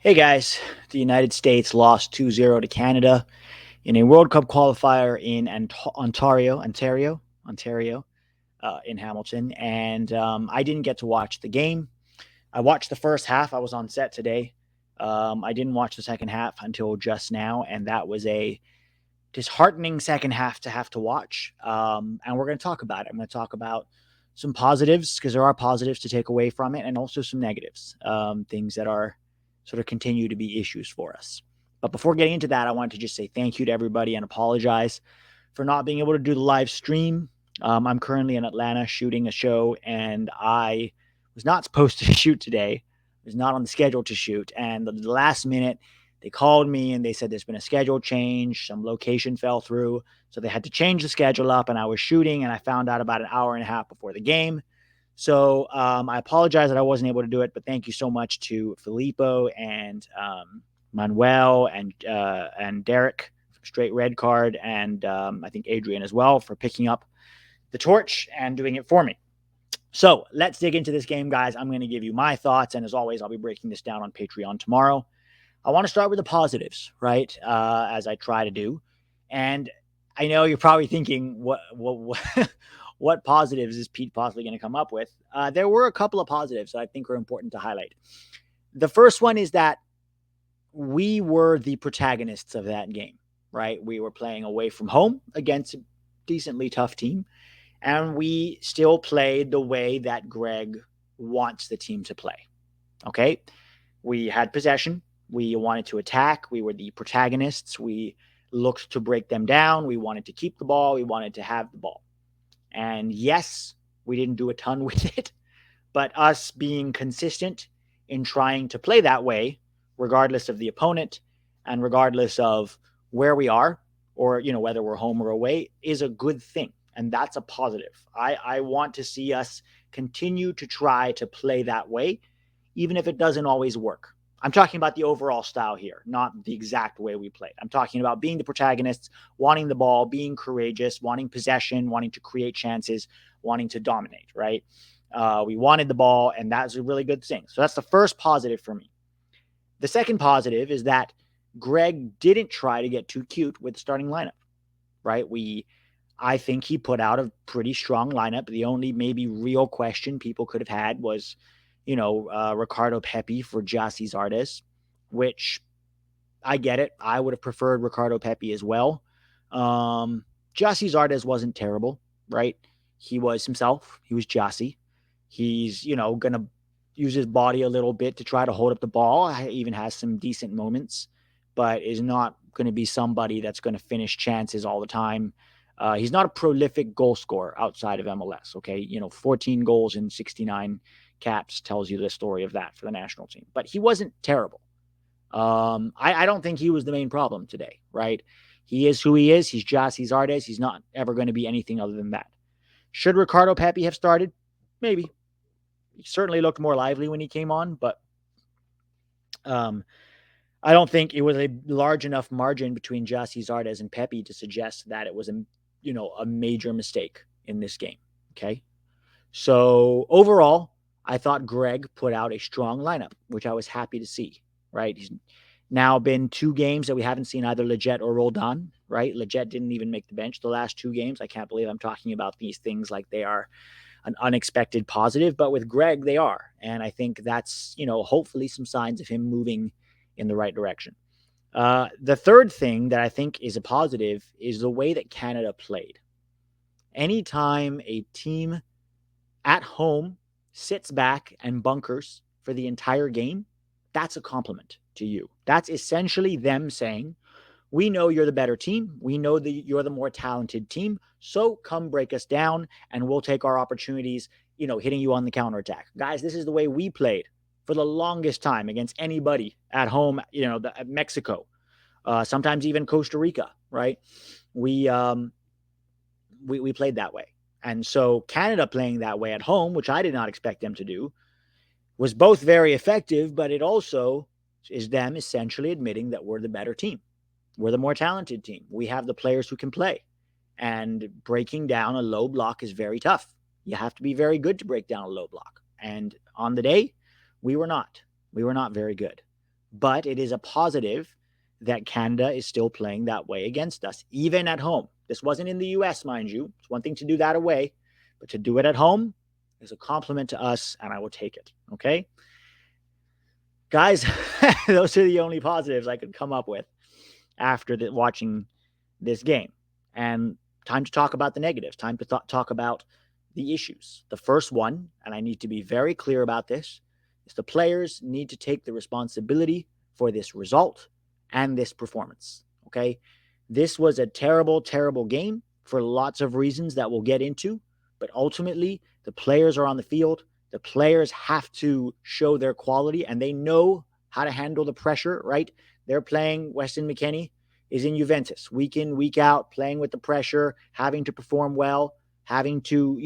Hey guys, the United States lost 2-0 to Canada in a World Cup qualifier in Ontario, in Hamilton. And I didn't get to watch the game. I watched the first half. I was on set today. I didn't watch the second half until just now, and that was a disheartening second half to have to watch. And we're going to talk about it. I'm going to talk about some positives because there are positives to take away from it, and also some negatives, things that are sort of continue to be issues for us. But before getting into that, I wanted to just say thank you to everybody and apologize for not being able to do the live stream. I'm currently in Atlanta shooting a show, and I was not supposed to shoot today. I was not on the schedule to shoot. And the last minute, they called me and they said there's been a schedule change. Some location fell through. So they had to change the schedule up, and I was shooting, and I found out about an hour and a half before the game. So I apologize that I wasn't able to do it, but thank you so much to Filippo and Manuel and Derek from Straight Red Card, and I think Adrian as well for picking up the torch and doing it for me. So let's dig into this game, guys. I'm going to give you my thoughts, and as always, I'll be breaking this down on Patreon tomorrow. I want to start with the positives, right? As I try to do, and I know you're probably thinking, what positives is Pete possibly going to come up with? There were a couple of positives that I think are important to highlight. The first one is that we were the protagonists of that game, right? We were playing away from home against a decently tough team, and we still played the way that Gregg wants the team to play. Okay. We had possession. We wanted to attack. We were the protagonists. We looked to break them down. We wanted to keep the ball. We wanted to have the ball. And yes, we didn't do a ton with it, but us being consistent in trying to play that way, regardless of the opponent and regardless of where we are, or whether we're home or away, is a good thing. And that's a positive. I want to see us continue to try to play that way, even if it doesn't always work. I'm talking about the overall style here, not the exact way we played. I'm talking about being the protagonists, wanting the ball, being courageous, wanting possession, wanting to create chances, wanting to dominate, right? We wanted the ball, and that's a really good thing. So that's the first positive for me. The second positive is that Gregg didn't try to get too cute with the starting lineup, right? I think he put out a pretty strong lineup. The only maybe real question people could have had was, Ricardo Pepi for Gyasi Zardes, which I get it. I would have preferred Ricardo Pepi as well. Gyasi Zardes wasn't terrible, right? He was himself. He was Gyasi. He's, going to use his body a little bit to try to hold up the ball. He even has some decent moments, but is not going to be somebody that's going to finish chances all the time. He's not a prolific goal scorer outside of MLS. Okay. 14 goals in 69 caps tells you the story of that for the national team, but he wasn't terrible. I don't think he was the main problem today, right? He is who he is. He's Gyasi Zardes. He's not ever going to be anything other than that. Should Ricardo Pepi have started? Maybe. He certainly looked more lively when he came on, but um, I don't think it was a large enough margin between Gyasi Zardes and Pepi to suggest that it was a major mistake in this game. Okay. So overall, I thought Gregg put out a strong lineup, which I was happy to see, right? He's now been 2 games that we haven't seen either Leggett or Roldan, right? Leggett didn't even make the bench the last 2 games. I can't believe I'm talking about these things like they are an unexpected positive, but with Gregg, they are. And I think that's, hopefully some signs of him moving in the right direction. The third thing that I think is a positive is the way that Canada played. Anytime a team at home sits back and bunkers for the entire game, that's a compliment to you. That's essentially them saying, we know you're the better team. We know that you're the more talented team. So come break us down and we'll take our opportunities, hitting you on the counterattack. Guys, this is the way we played for the longest time against anybody at home, Mexico, sometimes even Costa Rica, right? We played that way. And so Canada playing that way at home, which I did not expect them to do, was both very effective, but it also is them essentially admitting that we're the better team. We're the more talented team. We have the players who can play. And breaking down a low block is very tough. You have to be very good to break down a low block. And on the day, we were not. We were not very good. But it is a positive that Canada is still playing that way against us, even at home. This wasn't in the US, mind you. It's one thing to do that away, but to do it at home is a compliment to us, and I will take it. Okay? Guys, those are the only positives I could come up with after watching this game. And time to talk about the negatives, time to talk about the issues. The first one, and I need to be very clear about this, is the players need to take the responsibility for this result and this performance. Okay? This was a terrible, terrible game for lots of reasons that we'll get into, but ultimately, the players are on the field. The players have to show their quality, and they know how to handle the pressure, right? They're playing. Weston McKennie is in Juventus week in, week out, playing with the pressure, having to perform well, having to,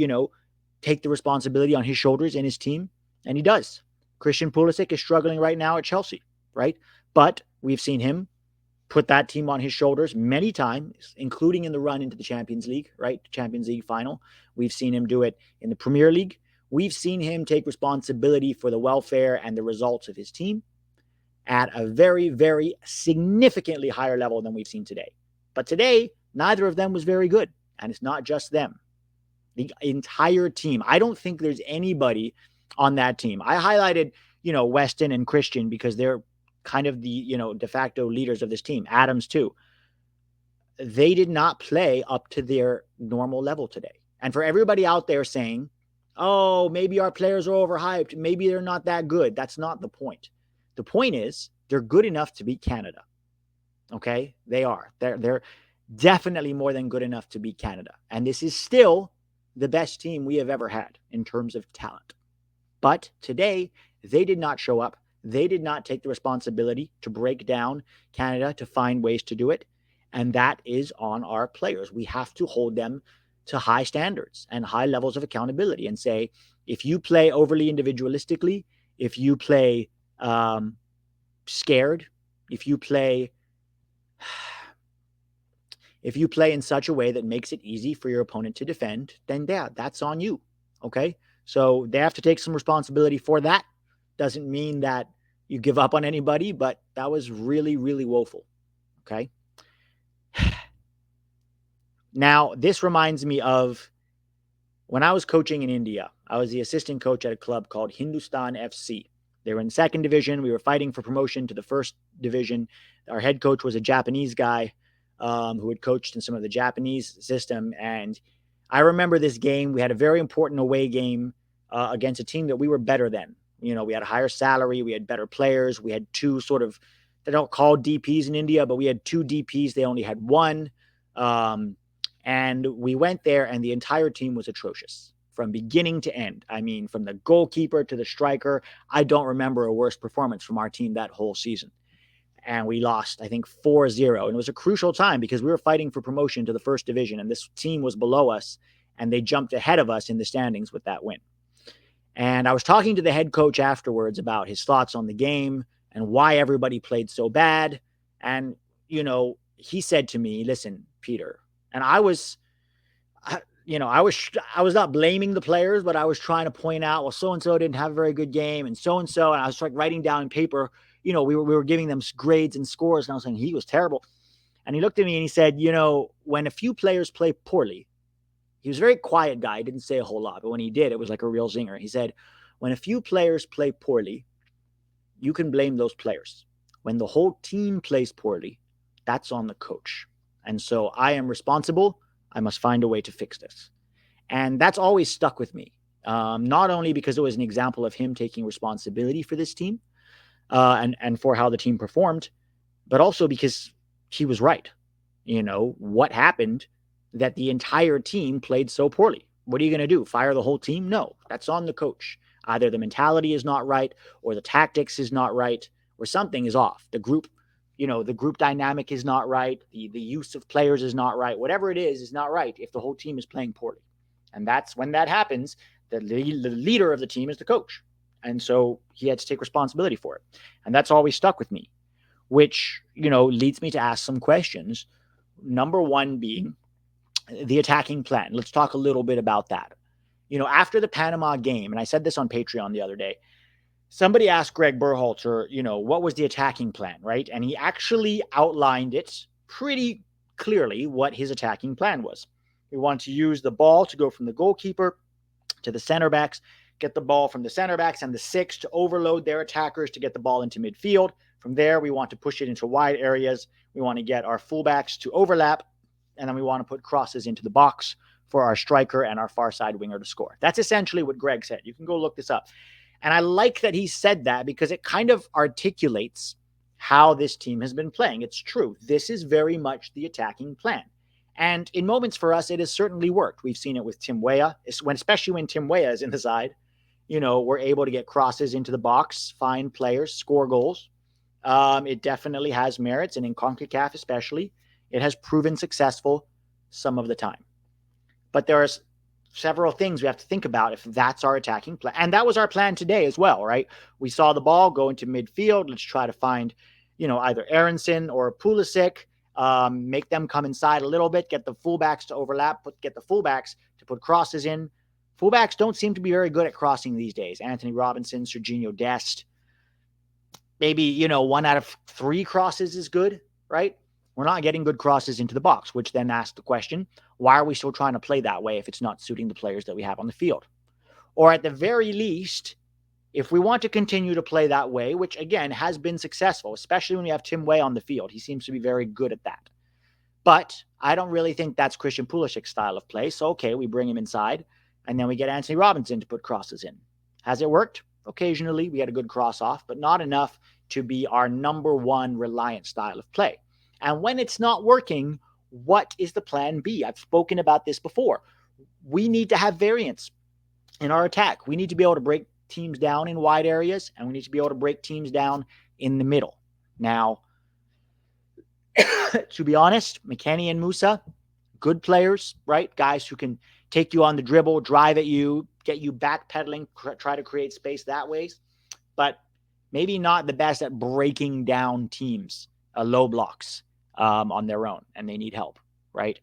take the responsibility on his shoulders and his team, and he does. Christian Pulisic is struggling right now at Chelsea, right? But we've seen him put that team on his shoulders many times, including in the run into the Champions League, right? Champions League final. We've seen him do it in the Premier League. We've seen him take responsibility for the welfare and the results of his team at a very, very significantly higher level than we've seen today. But today, neither of them was very good. And it's not just them. The entire team. I don't think there's anybody on that team. I highlighted, Weston and Christian because they're kind of the, de facto leaders of this team. Adams too. They did not play up to their normal level today. And for everybody out there saying, oh, maybe our players are overhyped, maybe they're not that good, that's not the point. The point is they're good enough to beat Canada. Okay? They are. They're definitely more than good enough to beat Canada. And this is still the best team we have ever had in terms of talent. But today, they did not show up. They did not take the responsibility to break down Canada, to find ways to do it. And that is on our players. We have to hold them to high standards and high levels of accountability and say, if you play overly individualistically, if you play scared, if you play in such a way that makes it easy for your opponent to defend, then yeah, that's on you. Okay? So they have to take some responsibility for that. Doesn't mean that you give up on anybody, but that was really, really woeful. Okay? Now, this reminds me of when I was coaching in India. I was the assistant coach at a club called Hindustan FC. They were in second division. We were fighting for promotion to the first division. Our head coach was a Japanese guy who had coached in some of the Japanese system. And I remember this game. We had a very important away game against a team that we were better than. We had a higher salary. We had better players. We had two they don't call DPs in India, but we had two DPs. They only had one. And we went there, and the entire team was atrocious from beginning to end. I mean, from the goalkeeper to the striker, I don't remember a worse performance from our team that whole season. And we lost, I think, 4-0. And it was a crucial time because we were fighting for promotion to the first division, and this team was below us, and they jumped ahead of us in the standings with that win. And I was talking to the head coach afterwards about his thoughts on the game and why everybody played so bad. And, he said to me, listen, Peter, and I was not blaming the players, but I was trying to point out, well, so-and-so didn't have a very good game, and so-and-so, and I was like writing down in paper, we were giving them grades and scores, and I was saying he was terrible. And he looked at me and he said, when a few players play poorly, he was a very quiet guy, he didn't say a whole lot, but when he did, it was like a real zinger. He said, when a few players play poorly, you can blame those players. When the whole team plays poorly, that's on the coach. And so I am responsible. I must find a way to fix this. And that's always stuck with me, not only because it was an example of him taking responsibility for this team and for how the team performed, but also because he was right. What happened that the entire team played so poorly? What are you going to do? Fire the whole team? No, that's on the coach. Either the mentality is not right, or the tactics is not right, or something is off. The group dynamic is not right. The use of players is not right. Whatever it is not right if the whole team is playing poorly. And that's when that happens, the leader of the team is the coach. And so he had to take responsibility for it. And that's always stuck with me, which, leads me to ask some questions. Number one being the attacking plan. Let's talk a little bit about that. After the Panama game, and I said this on Patreon the other day, somebody asked Gregg Berhalter, what was the attacking plan, right? And he actually outlined it pretty clearly what his attacking plan was. We wanted to use the ball to go from the goalkeeper to the center backs, get the ball from the center backs and the six to overload their attackers to get the ball into midfield. From there, we want to push it into wide areas. We want to get our fullbacks to overlap, and then we want to put crosses into the box for our striker and our far side winger to score. That's essentially what Gregg said. You can go look this up. And I like that he said that because it kind of articulates how this team has been playing. It's true. This is very much the attacking plan. And in moments for us, it has certainly worked. We've seen it with Tim Weah, especially when Tim Weah is in the side. We're able to get crosses into the box, find players, score goals. It definitely has merits, and in CONCACAF especially, it has proven successful some of the time. But there are several things we have to think about if that's our attacking plan. And that was our plan today as well, right? We saw the ball go into midfield. Let's try to find, either Aronson or Pulisic, make them come inside a little bit, get the fullbacks to overlap, get the fullbacks to put crosses in. Fullbacks don't seem to be very good at crossing these days. Anthony Robinson, Serginho Dest. Maybe, 1 out of 3 crosses is good, right? We're not getting good crosses into the box, which then asks the question, why are we still trying to play that way if it's not suiting the players that we have on the field? Or at the very least, if we want to continue to play that way, which again has been successful, especially when we have Tim Weah on the field, he seems to be very good at that. But I don't really think that's Christian Pulisic's style of play. So, okay, we bring him inside, and then we get Anthony Robinson to put crosses in. Has it worked? Occasionally, we had a good cross off, but not enough to be our number one reliant style of play. And when it's not working, what is the plan B? I've spoken about this before. We need to have variance in our attack. We need to be able to break teams down in wide areas, and we need to be able to break teams down in the middle. Now, to be honest, McKennie and Musa, good players, right? Guys who can take you on the dribble, drive at you, get you backpedaling, try to create space that way. But maybe not the best at breaking down teams, low blocks on their own, and they need help, right?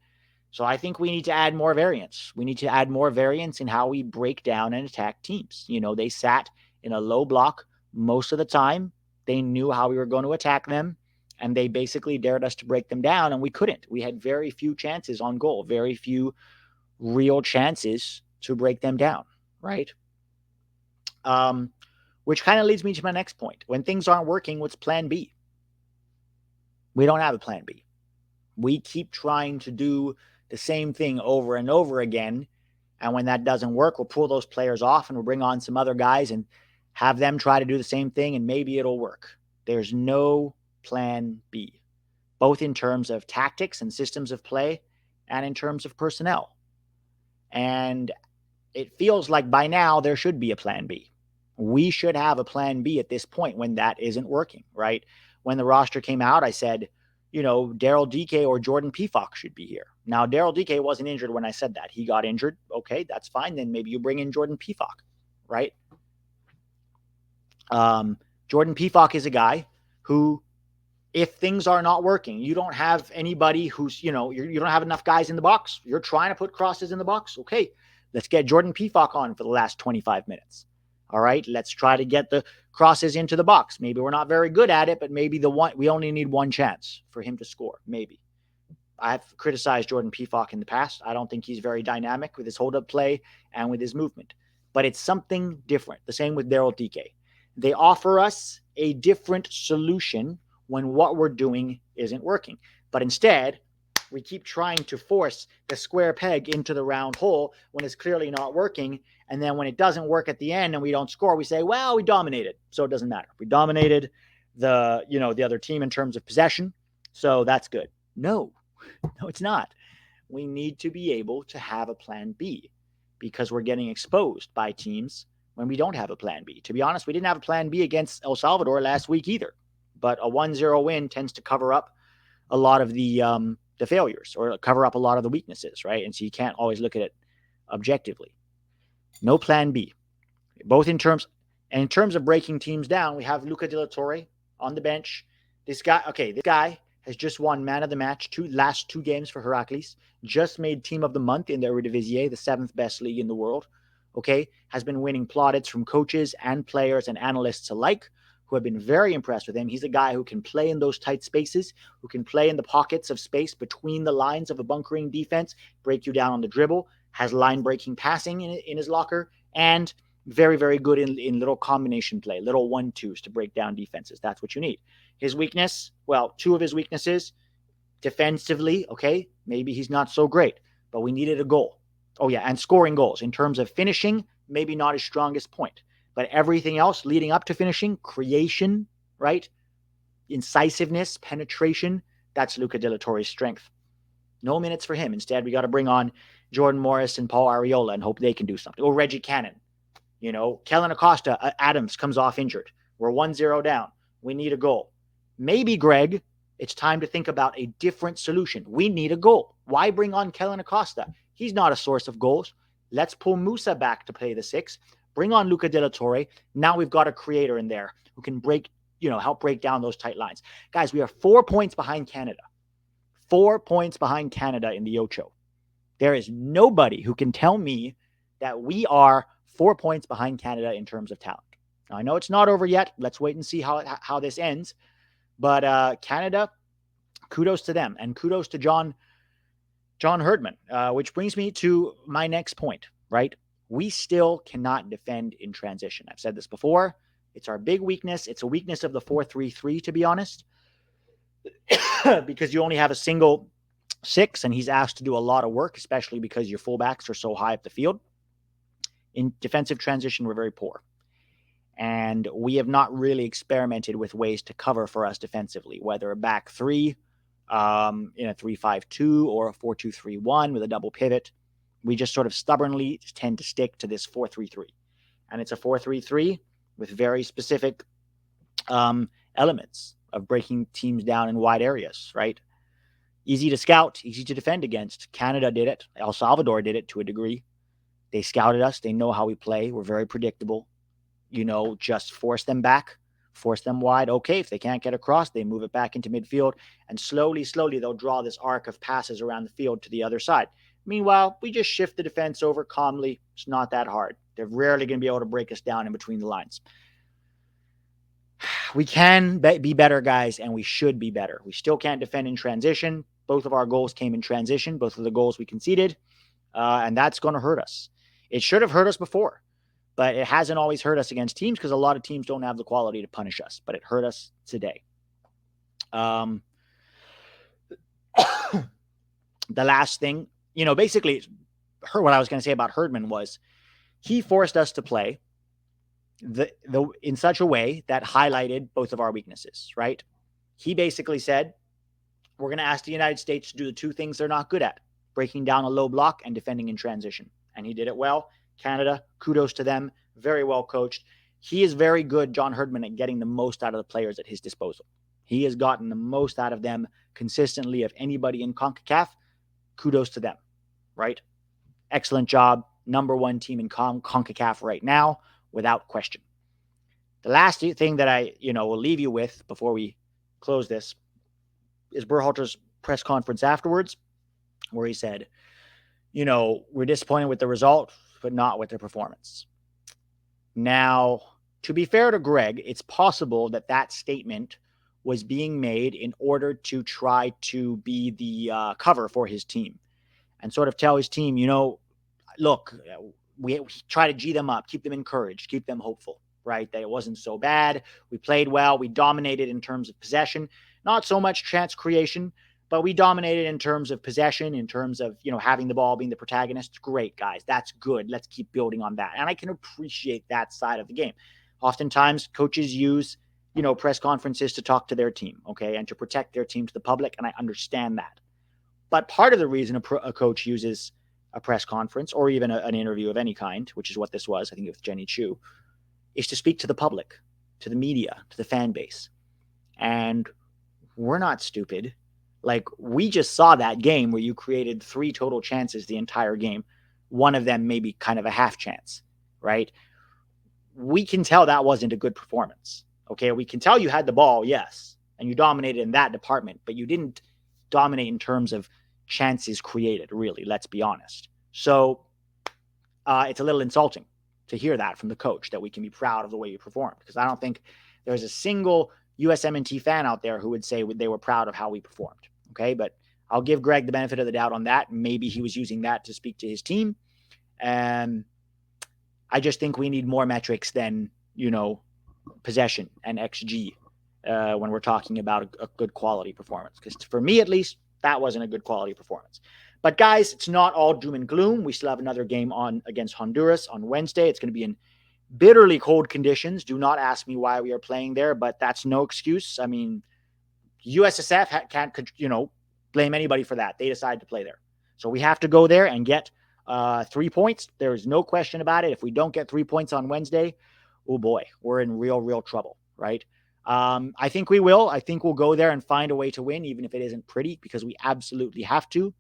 So I think we need to add more variance. We need to add more variance in how we break down and attack teams. They sat in a low block most of the time. They knew how we were going to attack them, and they basically dared us to break them down, and we couldn't. We had very few chances on goal, very few real chances to break them down, right? Which kind of leads me to my next point. When things aren't working, what's plan B? We don't have a plan B. We keep trying to do the same thing over and over again. And when that doesn't work, we'll pull those players off and we'll bring on some other guys and have them try to do the same thing, and maybe it'll work. There's no plan B, both in terms of tactics and systems of play and in terms of personnel. And it feels like by now there should be a plan B. We should have a plan B at this point when that isn't working, right? When the roster came out, I said, Daryl Dike or Jordan Pefok should be here. Now, Daryl Dike wasn't injured when I said that. He got injured. Okay, that's fine. Then maybe you bring in Jordan Pefok, right? Jordan Pefok is a guy who, if things are not working, you don't have anybody who's, you don't have enough guys in the box. You're trying to put crosses in the box. Okay, let's get Jordan Pefok on for the last 25 minutes. All right, let's try to get the crosses into the box. Maybe we're not very good at it, but maybe we only need one chance for him to score. Maybe. I've criticized Jordan Pefok in the past. I don't think he's very dynamic with his hold-up play and with his movement. But it's something different. The same with Daryl Dike. They offer us a different solution when what we're doing isn't working. But instead, we keep trying to force the square peg into the round hole when it's clearly not working. And then when it doesn't work at the end and we don't score, we say, well, we dominated, so it doesn't matter. We dominated the other team in terms of possession, so that's good. No, it's not. We need to be able to have a plan B because we're getting exposed by teams when we don't have a plan B. To be honest, we didn't have a plan B against El Salvador last week either. But a 1-0 win tends to cover up a lot of the failures or cover up a lot of the weaknesses, right? And so you can't always look at it objectively. No plan B. Both in terms of breaking teams down, we have Luca De La Torre on the bench. This guy has just won man of the match last two games for Heracles, just made team of the month in the Eredivisie, the 7th best league in the world. okay, has been winning plaudits from coaches and players and analysts alike, who have been very impressed with him. He's a guy who can play in those tight spaces, who can play in the pockets of space between the lines of a bunkering defense, break you down on the dribble, has line-breaking passing in his locker, and very, very good in little combination play, little 1-2s to break down defenses. That's what you need. His weakness, well, two of his weaknesses, defensively, okay, maybe he's not so great, but we needed a goal. Oh, yeah, and scoring goals. In terms of finishing, maybe not his strongest point. But everything else leading up to finishing, creation, right? Incisiveness, penetration, that's Luca De La Torre's strength. No minutes for him. Instead, we got to bring on Jordan Morris and Paul Arriola and hope they can do something. Or Reggie Cannon. Kellen Acosta, Adams comes off injured. We're 1-0 down. We need a goal. Maybe, Gregg, it's time to think about a different solution. We need a goal. Why bring on Kellen Acosta? He's not a source of goals. Let's pull Musa back to play the 6. Bring on Luca De La Torre. Now we've got a creator in there who can help break down those tight lines. Guys, we are 4 points behind Canada. 4 points behind Canada in the Ocho. There is nobody who can tell me that we are 4 points behind Canada in terms of talent. Now, I know it's not over yet. Let's wait and see how this ends. But Canada, kudos to them. And kudos to John Herdman, which brings me to my next point, right? We still cannot defend in transition. I've said this before. It's our big weakness. It's a weakness of the 4-3-3, to be honest, because you only have a single 6, and he's asked to do a lot of work, especially because your fullbacks are so high up the field. In defensive transition, we're very poor. And we have not really experimented with ways to cover for us defensively, whether a back 3 in a 3-5-2 or a 4-2-3-1 with a double pivot. We just sort of stubbornly tend to stick to this 4-3-3. And it's a 4-3-3 with very specific elements of breaking teams down in wide areas, right? Easy to scout, easy to defend against. Canada did it. El Salvador did it to a degree. They scouted us. They know how we play. We're very predictable. Just force them back, force them wide. Okay, if they can't get across, they move it back into midfield. And slowly, they'll draw this arc of passes around the field to the other side. Meanwhile, we just shift the defense over calmly. It's not that hard. They're rarely going to be able to break us down in between the lines. We can be better, guys, and we should be better. We still can't defend in transition. Both of our goals came in transition, both of the goals we conceded, and that's going to hurt us. It should have hurt us before, but it hasn't always hurt us against teams because a lot of teams don't have the quality to punish us, but it hurt us today. The last thing, basically, what I was going to say about Herdman was he forced us to play in such a way that highlighted both of our weaknesses, right? He basically said, we're going to ask the United States to do the two things they're not good at, breaking down a low block and defending in transition. And he did it well. Canada, kudos to them. Very well coached. He is very good, John Herdman, at getting the most out of the players at his disposal. He has gotten the most out of them consistently of anybody in CONCACAF. Kudos to them, right? Excellent job. Number 1 team in CONCACAF right now, without question. The last thing that I, will leave you with before we close this is Berhalter's press conference afterwards, where he said, we're disappointed with the result, but not with the performance. Now, to be fair to Gregg, it's possible that statement was being made in order to try to be the cover for his team and sort of tell his team, look, we try to G them up, keep them encouraged, keep them hopeful, right? That it wasn't so bad. We played well. We dominated in terms of possession, not so much chance creation, but we dominated in terms of possession, in terms of, having the ball, being the protagonist. Great, guys. That's good. Let's keep building on that. And I can appreciate that side of the game. Oftentimes, coaches use, press conferences to talk to their team, okay, and to protect their team to the public, and I understand that. But part of the reason a coach uses a press conference or even an interview of any kind, which is what this was, I think with Jenny Chu, is to speak to the public, to the media, to the fan base. And we're not stupid. Like, we just saw that game where you created 3 total chances the entire game. One of them maybe kind of a half chance, right? We can tell that wasn't a good performance. Okay, we can tell you had the ball, yes, and you dominated in that department, but you didn't dominate in terms of chances created, really, let's be honest. So it's a little insulting to hear that from the coach, that we can be proud of the way you performed, because I don't think there's a single USMNT fan out there who would say they were proud of how we performed. Okay, but I'll give Gregg the benefit of the doubt on that. Maybe he was using that to speak to his team. And I just think we need more metrics than, possession and XG when we're talking about a good quality performance. Because for me, at least, that wasn't a good quality performance. But guys, it's not all doom and gloom. We still have another game on against Honduras on Wednesday. It's going to be in bitterly cold conditions. Do not ask me why we are playing there, but that's no excuse. I mean, USSF can't, blame anybody for that. They decided to play there. So we have to go there and get 3 points. There's no question about it. If we don't get 3 points on Wednesday, oh boy, we're in real trouble, right? I think we will. I think we'll go there and find a way to win, even if it isn't pretty, because we absolutely have to.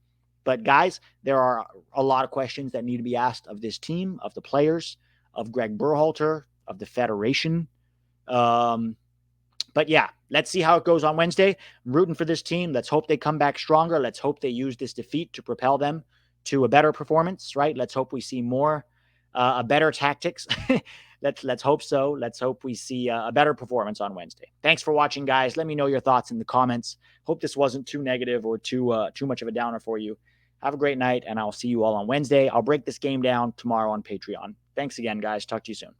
But guys, there are a lot of questions that need to be asked of this team, of the players, of Gregg Berhalter, of the Federation. But yeah, let's see how it goes on Wednesday. I'm rooting for this team. Let's hope they come back stronger. Let's hope they use this defeat to propel them to a better performance, right? Let's hope we see more, a better tactics. Let's hope so. Let's hope we see a better performance on Wednesday. Thanks for watching, guys. Let me know your thoughts in the comments. Hope this wasn't too negative or too much of a downer for you. Have a great night, and I'll see you all on Wednesday. I'll break this game down tomorrow on Patreon. Thanks again, guys. Talk to you soon.